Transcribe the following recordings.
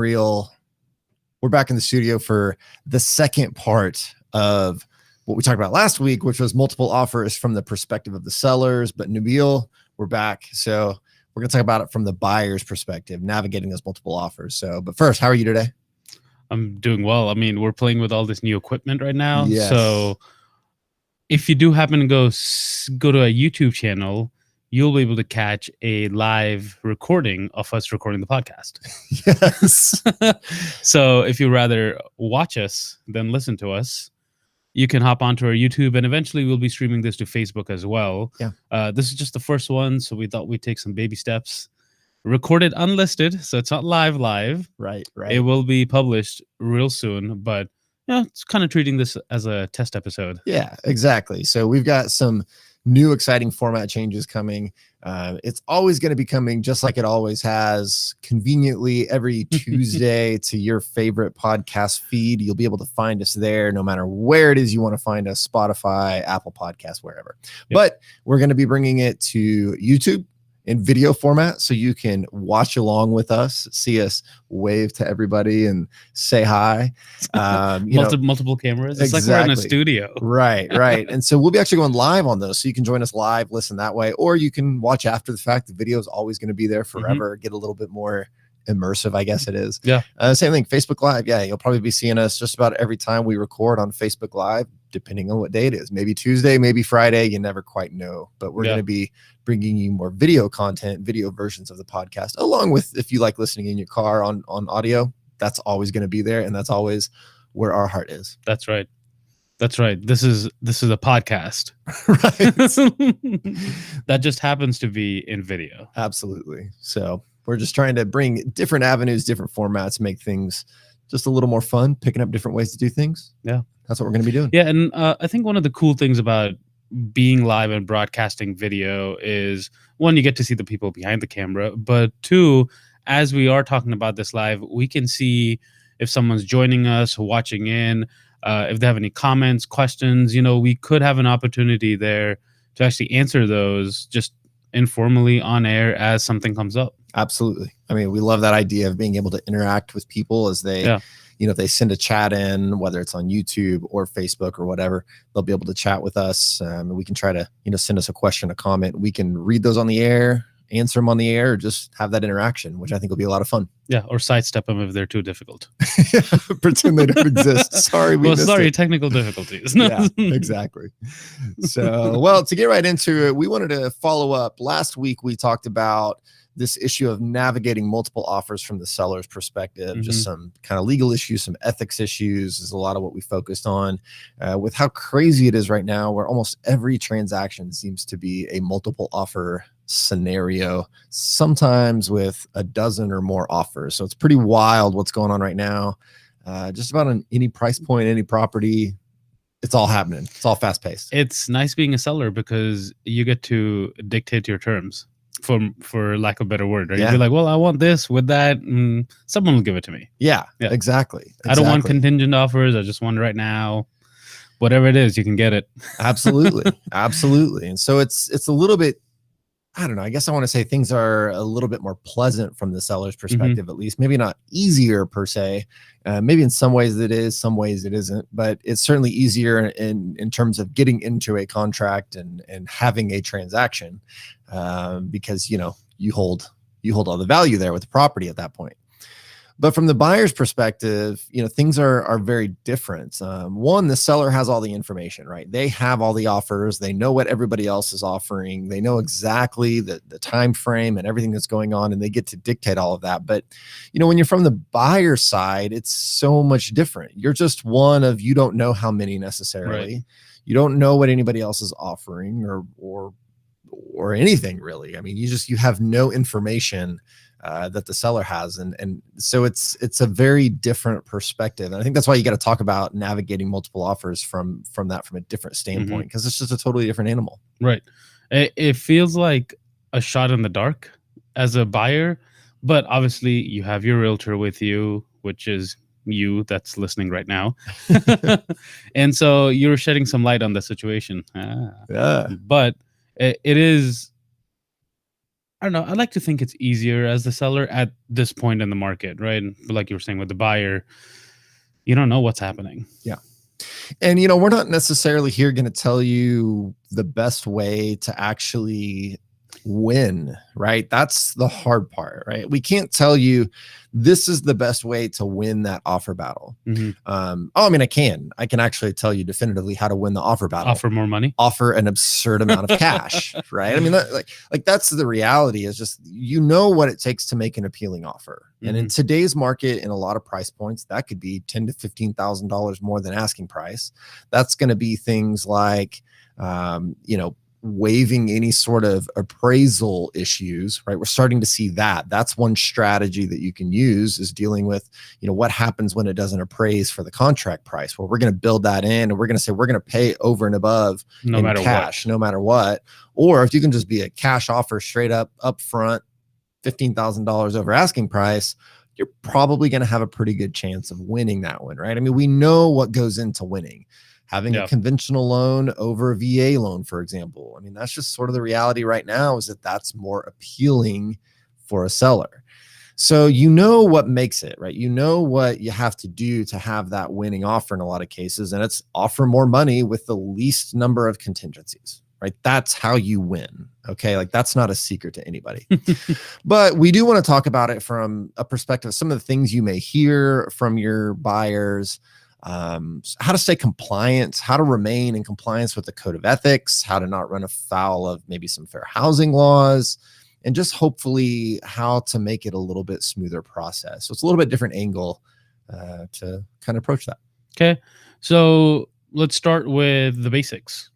Real. We're back in the studio for the second part of what we talked about last week, which was multiple offers from the perspective of the sellers. But Nabil, we're back. So we're going to talk about it from the buyer's perspective, navigating those multiple offers. So, but first, how are you today? I'm doing well. I mean, we're playing with all this new equipment right now. Yes. So if you do happen to go to a YouTube channel, you'll be able to catch a live recording of us recording the podcast. Yes. So if you rather watch us than listen to us, you can hop onto our YouTube, and eventually we'll be streaming this to Facebook as well. Yeah. This is just the first one, so we thought we'd take some baby steps. Recorded unlisted, so it's not live. Right. It will be published real soon, but it's kind of treating this as a test episode. Yeah, exactly. So we've got some new exciting format changes coming. It's always going to be coming just like it always has, conveniently every Tuesday to your favorite podcast feed. You'll be able to find us there no matter where it is you want to find us, Spotify, Apple Podcasts, wherever. Yep. But we're going to be bringing it to YouTube in video format, so you can watch along with us, see us wave to everybody and say hi. Multiple cameras. It's exactly. Like we're in a studio. Right. And so we'll be actually going live on those, so you can join us live, listen that way, or you can watch after the fact. The video is always going to be there forever. Get a little bit more immersive, I guess it is. Yeah. Same thing, Facebook Live. Yeah, you'll probably be seeing us just about every time we record on Facebook Live, depending on what day it is. Maybe Tuesday, maybe Friday. You never quite know. But we're going to be bringing you more video content, video versions of the podcast, along with, if you like listening in your car on audio, that's always going to be there, and that's always where our heart is. That's right. This is a podcast. Right. That just happens to be in video. Absolutely. So we're just trying to bring different avenues, different formats, make things just a little more fun, picking up different ways to do things. Yeah. That's what we're going to be doing. Yeah. And I think one of the cool things about being live and broadcasting video is, one, you get to see the people behind the camera, but two, as we are talking about this live, we can see if someone's joining us, watching in, if they have any comments, questions. We could have an opportunity there to actually answer those just informally on air as something comes up. Absolutely. I mean, we love that idea of being able to interact with people as they, if they send a chat in, whether it's on YouTube or Facebook or whatever, they'll be able to chat with us. And we can try to, send us a question, a comment. We can read those on the air, answer them on the air, or just have that interaction, which I think will be a lot of fun. Yeah, or sidestep them if they're too difficult. Pretend they don't exist. Sorry, technical difficulties. Yeah, exactly. So, to get right into it, we wanted to follow up. Last week, we talked about this issue of navigating multiple offers from the seller's perspective, just some kind of legal issues, some ethics issues is a lot of what we focused on with how crazy it is right now, where almost every transaction seems to be a multiple offer scenario, sometimes with a dozen or more offers. So it's pretty wild what's going on right now. Just about on any price point, any property, it's all happening. It's all fast paced. It's nice being a seller because you get to dictate your terms, for lack of a better word, right? Yeah. You'd be like, well, I want this with that, and someone will give it to me. Yeah. Exactly. I don't want contingent offers. I just want it right now. Whatever it is, you can get it. Absolutely. And so it's a little bit, I don't know, I guess I want to say things are a little bit more pleasant from the seller's perspective, at least. Maybe not easier per se. Maybe in some ways it is, some ways it isn't, but it's certainly easier in terms of getting into a contract and having a transaction because, you hold all the value there with the property at that point. But from the buyer's perspective, things are very different. One, the seller has all the information, right? They have all the offers. They know what everybody else is offering. They know exactly the time frame and everything that's going on, and they get to dictate all of that. But, when you're from the buyer side, it's so much different. You're just one of, you don't know how many necessarily. Right. You don't know what anybody else is offering or anything really. I mean, you have no information that the seller has. And so it's a very different perspective. And I think that's why you got to talk about navigating multiple offers from a different standpoint, because it's just a totally different animal. Right. It feels like a shot in the dark as a buyer, but obviously you have your realtor with you, which is you that's listening right now. And so you're shedding some light on the situation. Yeah. But it is I don't know. I like to think it's easier as the seller at this point in the market, right? But like you were saying with the buyer, you don't know what's happening. Yeah. And, we're not necessarily here going to tell you the best way to actually win, right? That's the hard part, right? We can't tell you this is the best way to win that offer battle. I mean, I can actually tell you definitively how to win the offer battle. Offer more money. Offer an absurd amount of cash, right? I mean, like that's the reality, is just, what it takes to make an appealing offer. And in today's market, in a lot of price points, that could be $10,000 to $15,000 more than asking price. That's going to be things like, waiving any sort of appraisal issues, right? We're starting to see that. That's one strategy that you can use, is dealing with, what happens when it doesn't appraise for the contract price. Well, we're going to build that in, and we're going to say we're going to pay over and above in cash, no matter what. Or if you can just be a cash offer straight up front, $15,000 over asking price, you're probably going to have a pretty good chance of winning that one, right? I mean, we know what goes into winning. Having a conventional loan over a VA loan, for example. I mean, that's just sort of the reality right now, is that that's more appealing for a seller. So what makes it, right? What you have to do to have that winning offer in a lot of cases, and it's offer more money with the least number of contingencies, right? That's how you win. Okay. Like, that's not a secret to anybody. But we do want to talk about it from a perspective of some of the things you may hear from your buyers. How to stay compliant, how to remain in compliance with the code of ethics, how to not run afoul of maybe some fair housing laws, and just hopefully how to make it a little bit smoother process. So it's a little bit different angle to kind of approach that. Okay. So let's start with the basics.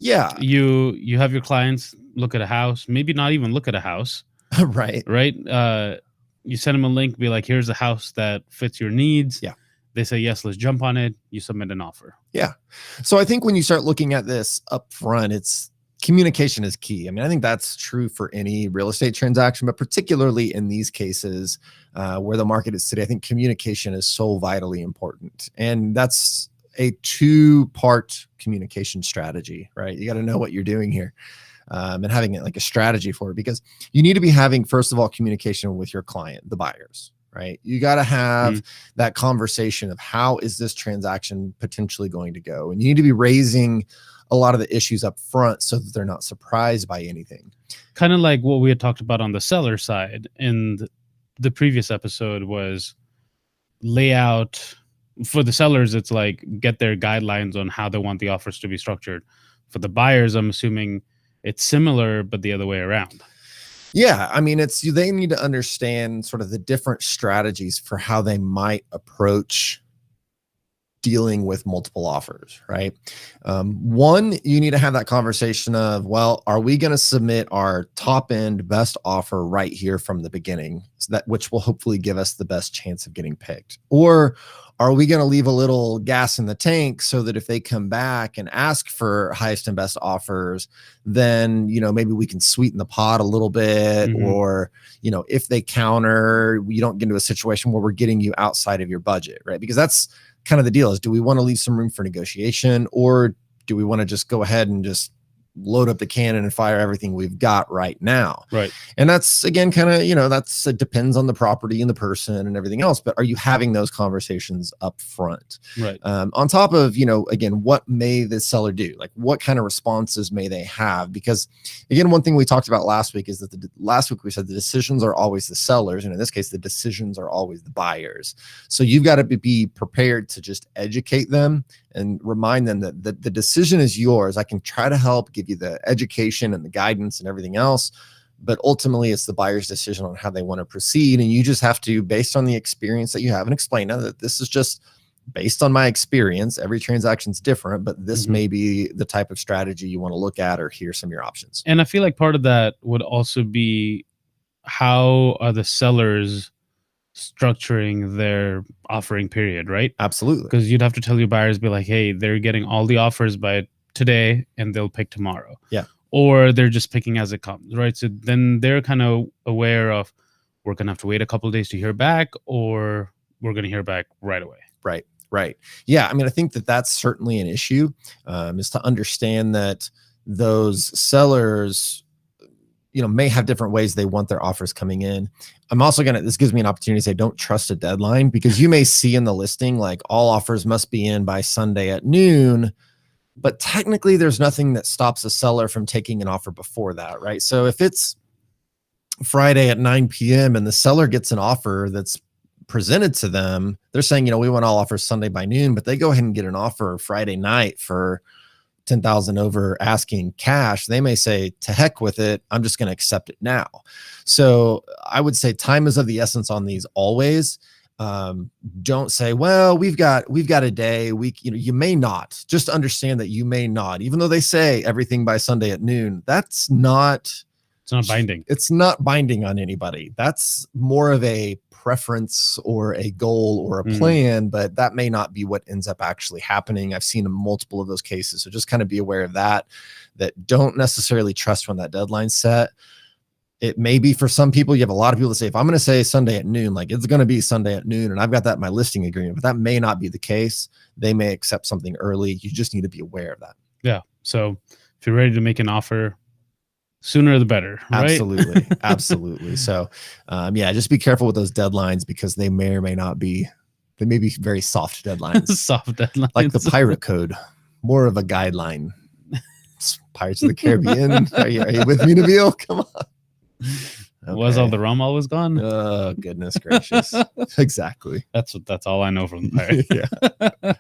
Yeah. You have your clients look at a house, maybe not even look at a house. Right. You send them a link, be like, here's a house that fits your needs. Yeah. They say, yes, let's jump on it. You submit an offer. Yeah. So I think when you start looking at this up front, it's communication is key. I mean, I think that's true for any real estate transaction, but particularly in these cases where the market is today, I think communication is so vitally important. And that's a two-part communication strategy, right? You got to know what you're doing here. And having it like a strategy for it, because you need to be having, first of all, communication with your client, the buyers, right? You got to have that conversation of how is this transaction potentially going to go? And you need to be raising a lot of the issues up front so that they're not surprised by anything. Kind of like what we had talked about on the seller side in the previous episode was layout. For the sellers, it's like get their guidelines on how they want the offers to be structured. For the buyers, I'm assuming it's similar, but the other way around. Yeah. I mean, they need to understand sort of the different strategies for how they might approach dealing with multiple offers, right? One, you need to have that conversation of, well, are we going to submit our top end best offer right here from the beginning, so that which will hopefully give us the best chance of getting picked? Or are we going to leave a little gas in the tank so that if they come back and ask for highest and best offers, then, maybe we can sweeten the pot a little bit, or, if they counter, you don't get into a situation where we're getting you outside of your budget, right? Because that's kind of the deal, is do we want to leave some room for negotiation, or do we want to just go ahead and just load up the cannon and fire everything we've got right now? Right. And that's, again, kind of, it depends on the property and the person and everything else, but are you having those conversations up front? Right. On top of, again, what may the seller do? Like, what kind of responses may they have? Because again, one thing we talked about last week is that last week we said the decisions are always the sellers. And in this case, the decisions are always the buyers. So you've got to be prepared to just educate them and remind them that the decision is yours. I can try to help give you the education and the guidance and everything else, but ultimately it's the buyer's decision on how they want to proceed. And you just have to, based on the experience that you have, and explain now that this is just based on my experience. Every transaction's different, but this may be the type of strategy you want to look at, or here's some of your options. And I feel like part of that would also be, how are the sellers structuring their offering period, right? Absolutely. Because you'd have to tell your buyers, be like, hey, they're getting all the offers by today and they'll pick tomorrow. Yeah. Or they're just picking as it comes, right? So then they're kind of aware of, we're going to have to wait a couple of days to hear back, or we're going to hear back right away. Right. Yeah. I mean, I think that that's certainly an issue, is to understand that those sellers, may have different ways they want their offers coming in. I'm also this gives me an opportunity to say, don't trust a deadline, because you may see in the listing, like, all offers must be in by Sunday at noon, but technically there's nothing that stops a seller from taking an offer before that, right? So if it's Friday at 9 p.m. and the seller gets an offer that's presented to them, they're saying, we want all offers Sunday by noon, but they go ahead and get an offer Friday night for 10,000 over asking cash, they may say, to heck with it, I'm just going to accept it now. So I would say time is of the essence on these always. Don't say, well, we've got a day, week. You may not. Just understand that you may not, even though they say everything by Sunday at noon. It's not binding. It's not binding on anybody. That's more of a preference or a goal or a plan, but that may not be what ends up actually happening. I've seen multiple of those cases. So just kind of be aware of that don't necessarily trust when that deadline's set. It may be for some people. You have a lot of people that say, if I'm going to say Sunday at noon, like, it's going to be Sunday at noon, and I've got that in my listing agreement, but that may not be the case. They may accept something early. You just need to be aware of that. Yeah. So if you're ready to make an offer, sooner the better, right? Absolutely. Absolutely. So, just be careful with those deadlines, because they may or may not be, they may be very soft deadlines. Soft deadlines. Like the pirate code, more of a guideline. It's Pirates of the Caribbean. Are you with me, Nabil? Come on. Okay. Was all the rum always gone? Oh, goodness gracious. Exactly. That's all I know from the pirate. Yeah.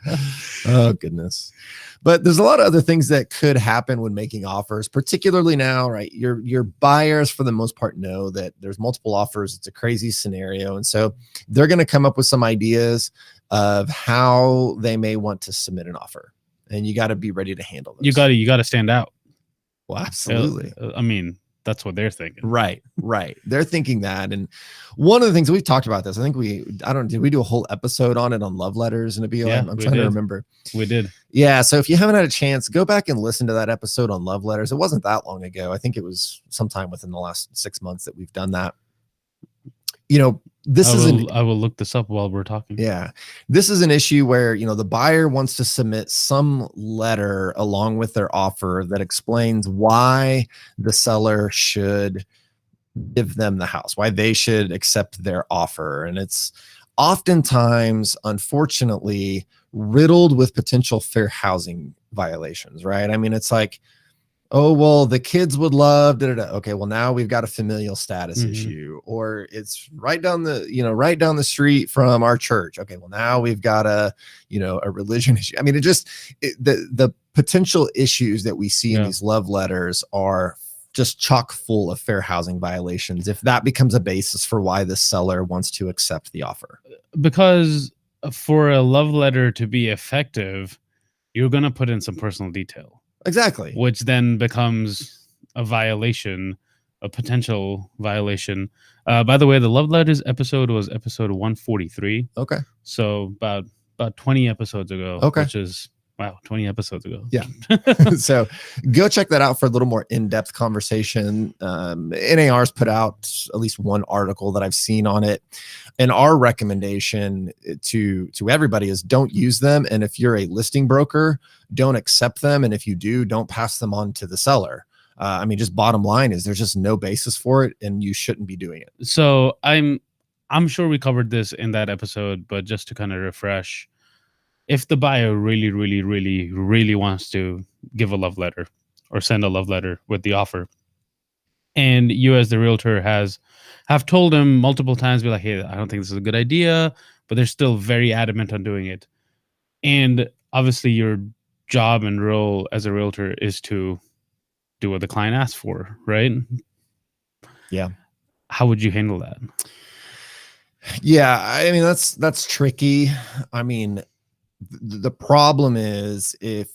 Oh, goodness. But there's a lot of other things that could happen when making offers, particularly now, right? Your buyers, for the most part, know that there's multiple offers. It's a crazy scenario. And so they're going to come up with some ideas of how they may want to submit an offer. And you got to be ready to handle this. You got to stand out. Well, absolutely. I mean, that's what they're thinking. Right. They're thinking that. And one of the things we've talked about this, I think did we do a whole episode on it on love letters and Yeah, I'm trying to remember. We did. Yeah. So if you haven't had a chance, go back and listen to that episode on love letters. It wasn't that long ago. I think it was sometime within the last 6 months that we've done that. I will look this up while we're talking. Yeah. This is an issue where, the buyer wants to submit some letter along with their offer that explains why the seller should give them the house, why they should accept their offer. And it's oftentimes, unfortunately, riddled with potential fair housing violations, right? I mean, it's like, oh, well, the kids would love, okay, well, now we've got a familial status issue, or it's right down the street from our church. Okay, well, now we've got a religion issue. I mean, the potential issues that we see in these love letters are just chock full of fair housing violations, if that becomes a basis for why the seller wants to accept the offer. Because for a love letter to be effective, you're going to put in some personal detail. Exactly. Which then becomes a violation, a potential violation. By the way, the love letters episode was episode 143. Okay. So about 20 episodes ago. Okay. Which is, wow, 20 episodes ago. Yeah. So go check that out for a little more in-depth conversation. NAR's put out at least one article that I've seen on it. And our recommendation to everybody is, don't use them. And if you're a listing broker, don't accept them. And if you do, don't pass them on to the seller. Just bottom line is, there's just no basis for it, and you shouldn't be doing it. So I'm sure we covered this in that episode, but just to kind of refresh, if the buyer really, really, really, really wants to give a love letter or send a love letter with the offer, and you as the realtor have told them multiple times, be like, hey, I don't think this is a good idea, but they're still very adamant on doing it. And obviously your job and role as a realtor is to do what the client asks for, right? Yeah. How would you handle that? Yeah, I mean, that's tricky. I mean, the problem is, if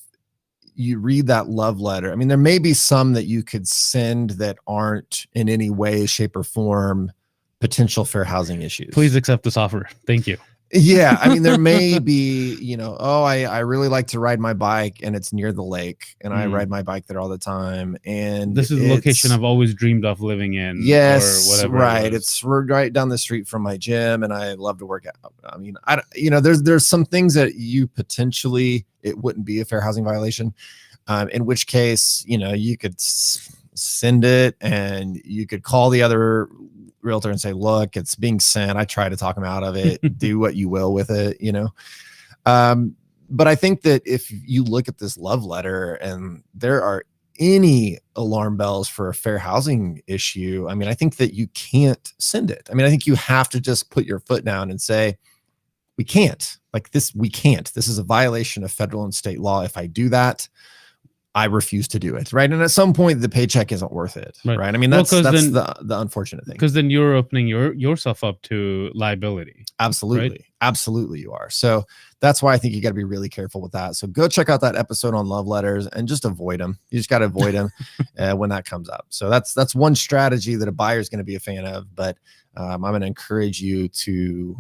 you read that love letter, I mean, there may be some that you could send that aren't in any way, shape, or form potential fair housing issues. Please accept this offer. Thank you. Yeah. I mean, there may be, I really like to ride my bike, and it's near the lake, and I ride my bike there all the time. And this is the location I've always dreamed of living in. Yes. Or whatever. Right. It's right down the street from my gym, and I love to work out. I mean, there's some things that you potentially, it wouldn't be a fair housing violation. In which case, you could send it, and you could call the other realtor and say, look, it's being sent. I try to talk them out of it. Do what you will with it, But I think that if you look at this love letter and there are any alarm bells for a fair housing issue, I mean, I think that you can't send it. I mean, I think you have to just put your foot down and say, we can't. We can't. This is a violation of federal and state law. If I do that, I refuse to do it. Right. And at some point, the paycheck isn't worth it. Right. I mean, that's the unfortunate thing. Because then you're opening yourself up to liability. Absolutely. Right? Absolutely, you are. So that's why I think you got to be really careful with that. So go check out that episode on love letters and just avoid them. You just got to avoid them when that comes up. So that's one strategy that a buyer is going to be a fan of. But I'm going to encourage you to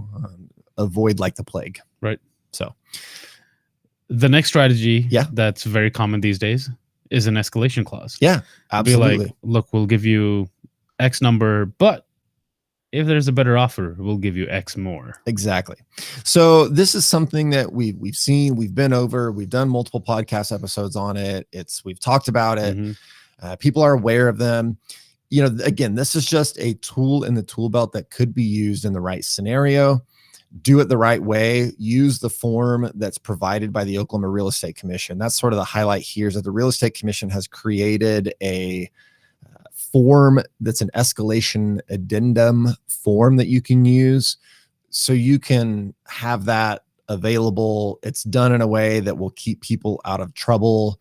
avoid like the plague. Right. So the next strategy that's very common these days is an escalation clause. Yeah, absolutely. Be like, look, we'll give you X number, but if there's a better offer, we'll give you X more. Exactly. So this is something that we've seen, we've been over, we've done multiple podcast episodes on it. We've talked about it. Mm-hmm. People are aware of them. Again, this is just a tool in the tool belt that could be used in the right scenario. Do it the right way. Use the form that's provided by the Oklahoma Real Estate Commission. That's sort of the highlight here, is that the Real Estate Commission has created a form that's an escalation addendum form that you can use. So you can have that available. It's done in a way that will keep people out of trouble.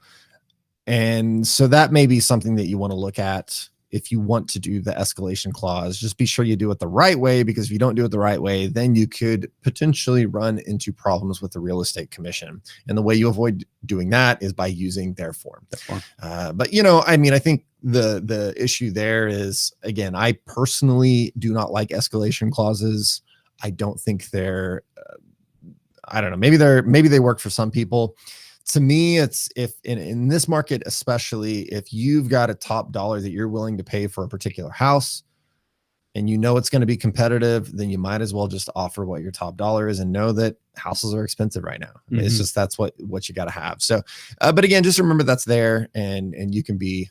And so that may be something that you want to look at if you want to do the escalation clause. Just be sure you do it the right way, because if you don't do it the right way, then you could potentially run into problems with the Real Estate Commission. And the way you avoid doing that is by using their form. But I mean, I think the issue there is, again, I personally do not like escalation clauses. I don't think they're, I don't know, maybe they work for some people. To me, it's if in this market, especially if you've got a top dollar that you're willing to pay for a particular house and it's going to be competitive, then you might as well just offer what your top dollar is and know that houses are expensive right now. Mm-hmm. It's just, that's what you got to have. So, but again, just remember that's there, and you can be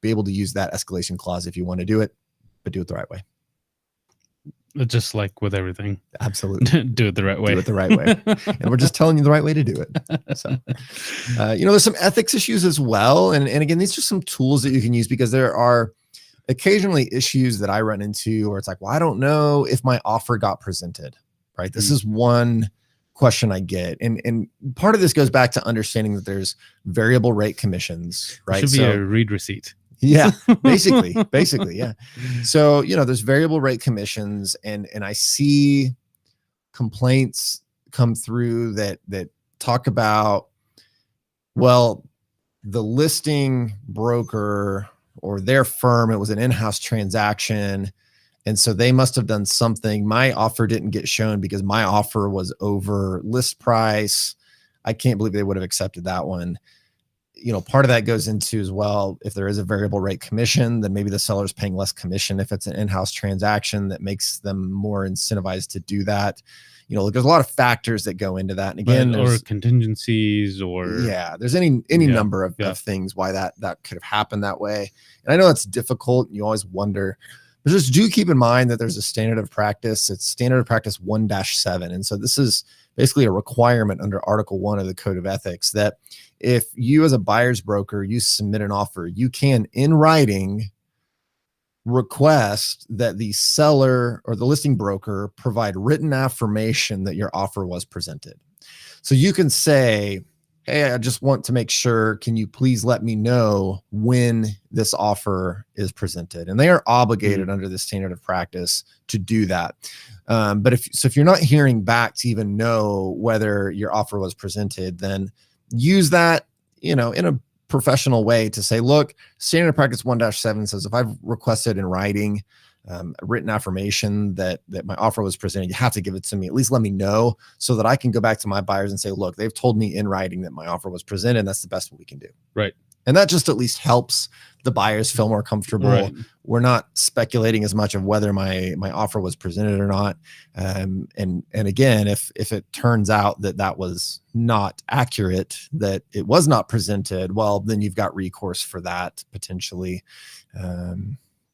able to use that escalation clause if you want to do it, but do it the right way. Just like with everything. Absolutely. Do it the right way. Do it the right way. And we're just telling you the right way to do it. So, there's some ethics issues as well. And again, these are some tools that you can use, because there are occasionally issues that I run into where it's like, well, I don't know if my offer got presented, right? This is one question I get. And part of this goes back to understanding that there's variable rate commissions, right? It should be a read receipt. Yeah, basically, yeah. So, there's variable rate commissions, and I see complaints come through that talk about, well, the listing broker or their firm, it was an in-house transaction, and so they must have done something. My offer didn't get shown because my offer was over list price. I can't believe they would have accepted that one. Part of that goes into as well, if there is a variable rate commission, then maybe the seller's paying less commission. If it's an in-house transaction, that makes them more incentivized to do that. There's a lot of factors that go into that. And again, or contingencies, or there's any number of things why that could have happened that way. And I know that's difficult, and you always wonder, but just do keep in mind that there's a standard of practice. It's standard of practice 1-7. And so this is basically a requirement under Article 1 of the Code of Ethics that if you as a buyer's broker, you submit an offer, you can in writing request that the seller or the listing broker provide written affirmation that your offer was presented. So you can say, hey, I just want to make sure, can you please let me know when this offer is presented? And they are obligated under the standard of practice to do that. But if you're not hearing back to even know whether your offer was presented, then use that, in a professional way to say, look, standard of practice 1-7 says if I've requested in writing a written affirmation that my offer was presented, you have to give it to me. At least let me know so that I can go back to my buyers and say, look, they've told me in writing that my offer was presented. And that's the best we can do. Right. And that just at least helps the buyers feel more comfortable. Right. We're not speculating as much of whether my offer was presented or not. And again, if it turns out that that was not accurate, that it was not presented, well, then you've got recourse for that potentially.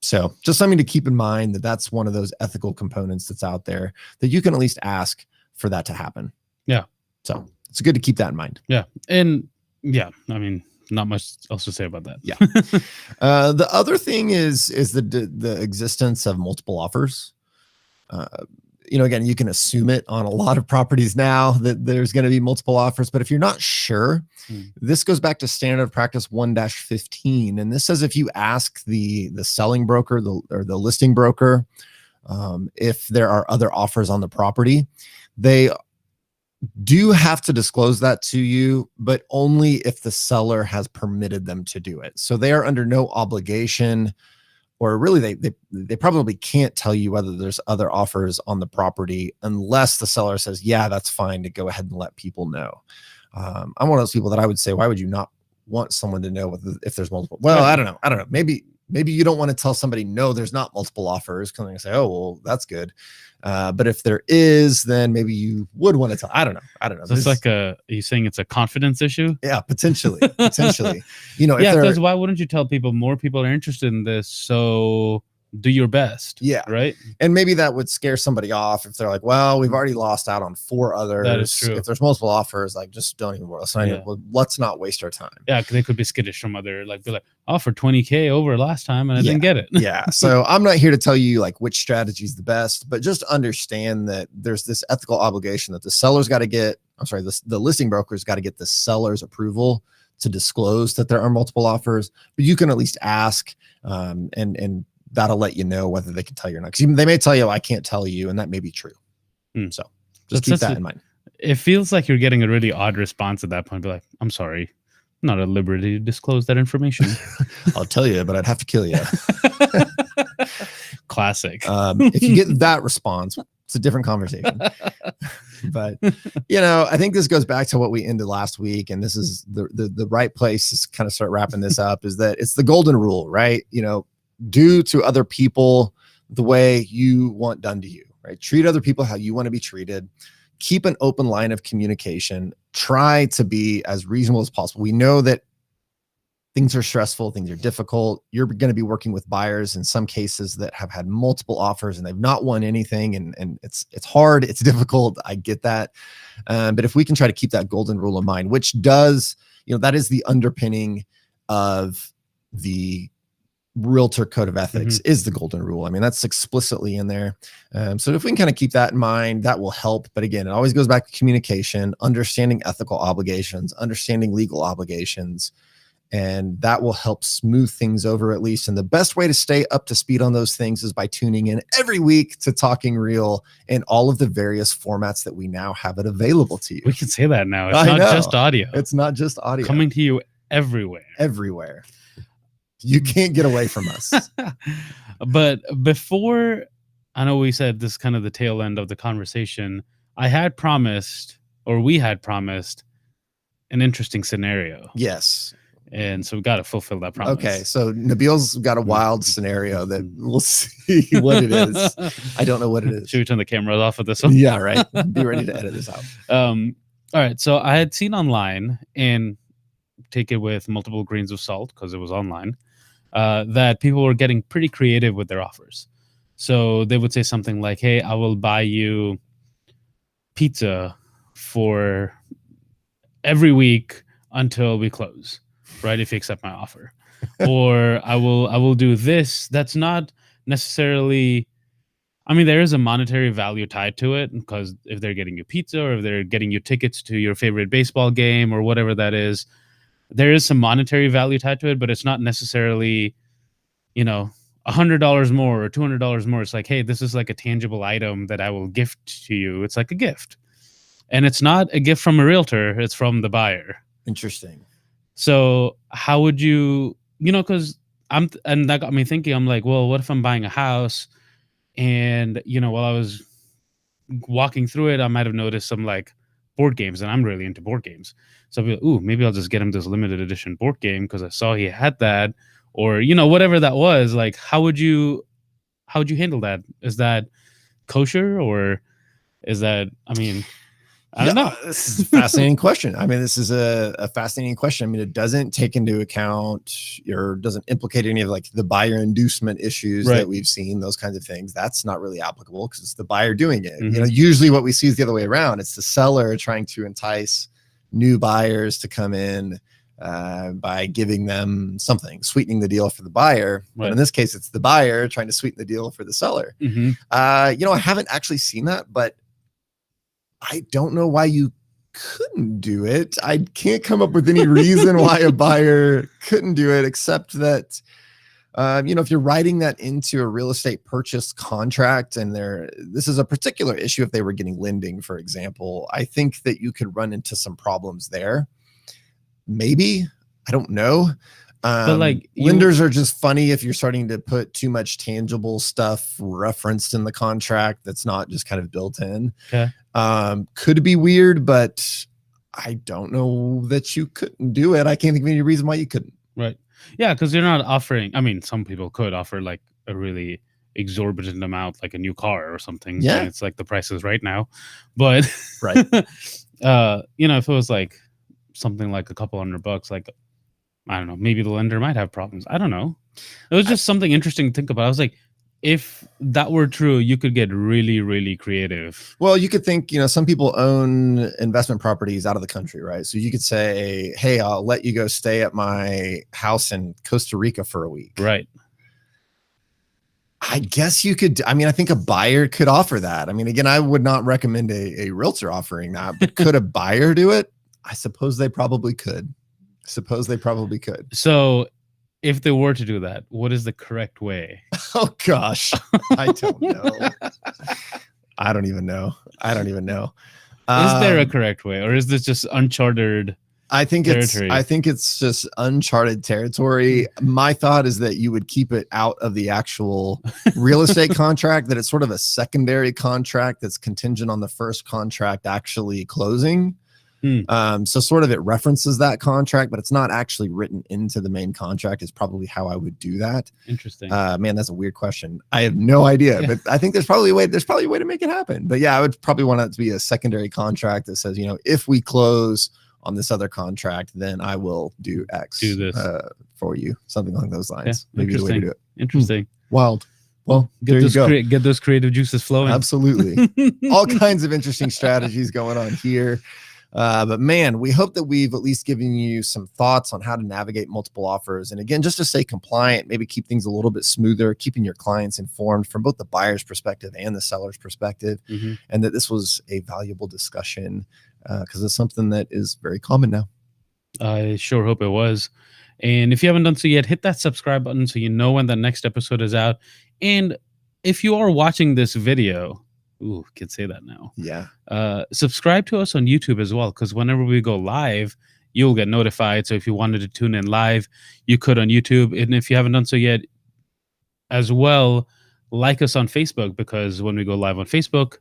So just something to keep in mind, that that's one of those ethical components that's out there that you can at least ask for that to happen. Yeah. So it's good to keep that in mind. Yeah. And yeah, I mean, not much else to say about that. Yeah. The other thing is the existence of multiple offers. Again, you can assume it on a lot of properties now that there's going to be multiple offers, but if you're not sure, this goes back to standard practice 1-15. And this says, if you ask the selling broker or the listing broker, if there are other offers on the property, they do have to disclose that to you, but only if the seller has permitted them to do it. So they are under no obligation, or really they probably can't tell you whether there's other offers on the property unless the seller says, yeah, that's fine to go ahead and let people know. I'm one of those people that I would say, why would you not want someone to know if there's multiple? Well, I don't know. Maybe you don't want to tell somebody, no, there's not multiple offers, because they say, oh, well, that's good. But if there is, then maybe you would want to tell. I don't know. So it's like are you saying it's a confidence issue? Yeah, potentially. Yeah, because why wouldn't you tell people more people are interested in this? So do your best. Yeah. Right. And maybe that would scare somebody off if they're like, well, we've already lost out on 4 others. That is true. If there's multiple offers, like, just don't even worry. Let's not waste our time. Yeah. Cause they could be skittish from other, like, be like, offer 20K over last time and I didn't get it. Yeah. So I'm not here to tell you like which strategy is the best, but just understand that there's this ethical obligation that the seller's got to get. The listing broker's got to get the seller's approval to disclose that there are multiple offers, but you can at least ask, and that'll let you know whether they can tell you or not. Because they may tell you, I can't tell you, and that may be true. So just keep that in mind. It feels like you're getting a really odd response at that point. Be like, I'm sorry, I'm not at liberty to disclose that information. I'll tell you, but I'd have to kill you. Classic. If you get that response, it's a different conversation. But I think this goes back to what we ended last week, and this is the right place to kind of start wrapping this up, is that it's the golden rule, right? Do to other people the way you want done to you, right? Treat other people how you want to be treated. Keep an open line of communication. Try to be as reasonable as possible. We know that things are stressful, things are difficult. You're going to be working with buyers in some cases that have had multiple offers and they've not won anything, and it's hard, it's difficult. I get that. But if we can try to keep that golden rule in mind, which does, that is the underpinning of the realtor code of ethics, is the golden rule. I mean, that's explicitly in there. So if we can kind of keep that in mind, that will help. But again, it always goes back to communication, understanding ethical obligations, understanding legal obligations, and that will help smooth things over at least. And the best way to stay up to speed on those things is by tuning in every week to Talking Real and all of the various formats that we now have it available to you. We can say that now. It's not just audio. It's not just audio. Coming to you everywhere. Everywhere. You can't get away from us. But before, I know we said this is kind of the tail end of the conversation, we had promised an interesting scenario. Yes. And so we got to fulfill that promise. Okay. So Nabil's got a wild scenario that we'll see what it is. I don't know what it is. Should we turn the cameras off of this one? Yeah, right. Be ready to edit this out. All right. So I had seen online, and take it with multiple grains of salt because it was online, that people were getting pretty creative with their offers. So they would say something like, hey, I will buy you pizza for every week until we close, right? If you accept my offer. Or I will do this. That's not necessarily, I mean, there is a monetary value tied to it, because if they're getting you pizza or if they're getting you tickets to your favorite baseball game or whatever that is, there is some monetary value tied to it, but it's not necessarily, $100 more or $200 more. It's like, hey, this is like a tangible item that I will gift to you. It's like a gift. And it's not a gift from a realtor. It's from the buyer. Interesting. So how would you, because and that got me thinking, I'm like, well, what if I'm buying a house and, while I was walking through it, I might have noticed some like board games, and I'm really into board games. So I'll be like, ooh, maybe I'll just get him this limited edition board game because I saw he had that, or whatever that was. Like, how would you handle that? Is that kosher, or is that? I mean, I don't know. This is a fascinating question. I mean, this is a fascinating question. I mean, it doesn't take into account or doesn't implicate any of like the buyer inducement issues that we've seen, those kinds of things. That's not really applicable because it's the buyer doing it. Usually what we see is the other way around. It's the seller trying to entice new buyers to come in by giving them something, sweetening the deal for the buyer. But in this case, it's the buyer trying to sweeten the deal for the seller. I haven't actually seen that, but I don't know why you couldn't do it. I can't come up with any reason why a buyer couldn't do it, except that, if you're writing that into a real estate purchase contract, and this is a particular issue if they were getting lending, for example, I think that you could run into some problems there. Maybe, I don't know. But like lenders are just funny if you're starting to put too much tangible stuff referenced in the contract that's not just kind of built in. Okay. Could be weird, but I don't know that you couldn't do it. I can't think of any reason why you couldn't. Right. Yeah, because you're not offering. I mean, some people could offer like a really exorbitant amount, like a new car or something. Yeah. And it's like the prices right now. But right. If it was like something like a couple $100, like, I don't know, maybe the lender might have problems. I don't know. It was just something interesting to think about. I was like, if that were true, you could get really, really creative. Well, you could think, some people own investment properties out of the country, right? So you could say, hey, I'll let you go stay at my house in Costa Rica for a week. Right. I guess you could. I mean, I think a buyer could offer that. I mean, again, I would not recommend a realtor offering that, but could a buyer do it? I suppose they probably could. So if they were to do that, what is the correct way? Oh, gosh. I don't know. I don't even know. Is there a correct way, or is this just uncharted territory? I think it's just uncharted territory. My thought is that you would keep it out of the actual real estate contract, that it's sort of a secondary contract that's contingent on the first contract actually closing. So sort of it references that contract, but it's not actually written into the main contract is probably how I would do that. Interesting. Man, that's a weird question. I have no idea, but I think there's probably a way to make it happen. But yeah, I would probably want it to be a secondary contract that says, if we close on this other contract, then I will do X for you. Something along those lines. Yeah, maybe the way to do it. Interesting. Wild. Well, get those creative juices flowing. Absolutely. All kinds of interesting strategies going on here. But man, we hope that we've at least given you some thoughts on how to navigate multiple offers. And again, just to stay compliant, maybe keep things a little bit smoother, keeping your clients informed from both the buyer's perspective and the seller's perspective. And that this was a valuable discussion because it's something that is very common now. I sure hope it was. And if you haven't done so yet, hit that subscribe button so you know when the next episode is out. And if you are watching this video, can say that now. Yeah. Subscribe to us on YouTube as well, because whenever we go live, you'll get notified. So if you wanted to tune in live, you could on YouTube. And if you haven't done so yet as well, like us on Facebook, because when we go live on Facebook,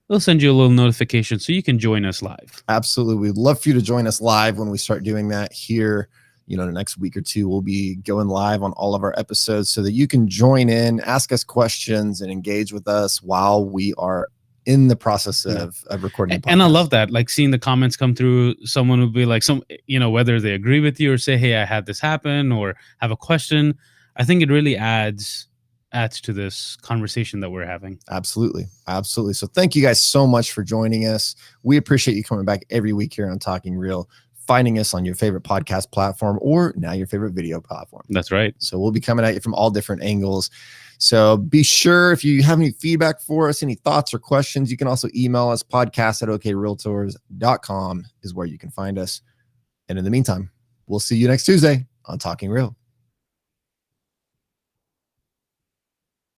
they'll send you a little notification so you can join us live. Absolutely. We'd love for you to join us live when we start doing that here. The next week or two, we'll be going live on all of our episodes so that you can join in, ask us questions, and engage with us while we are in the process of recording. And I love that, like seeing the comments come through. Someone would be like, whether they agree with you or say, hey, I had this happen or have a question. I think it really adds to this conversation that we're having. Absolutely. So thank you guys so much for joining us. We appreciate you coming back every week here on Talking Real, finding us on your favorite podcast platform or now your favorite video platform. That's right. So we'll be coming at you from all different angles. So be sure, if you have any feedback for us, any thoughts or questions, you can also email us. podcast@OKRealtors.com is where you can find us. And in the meantime, we'll see you next Tuesday on Talking Real.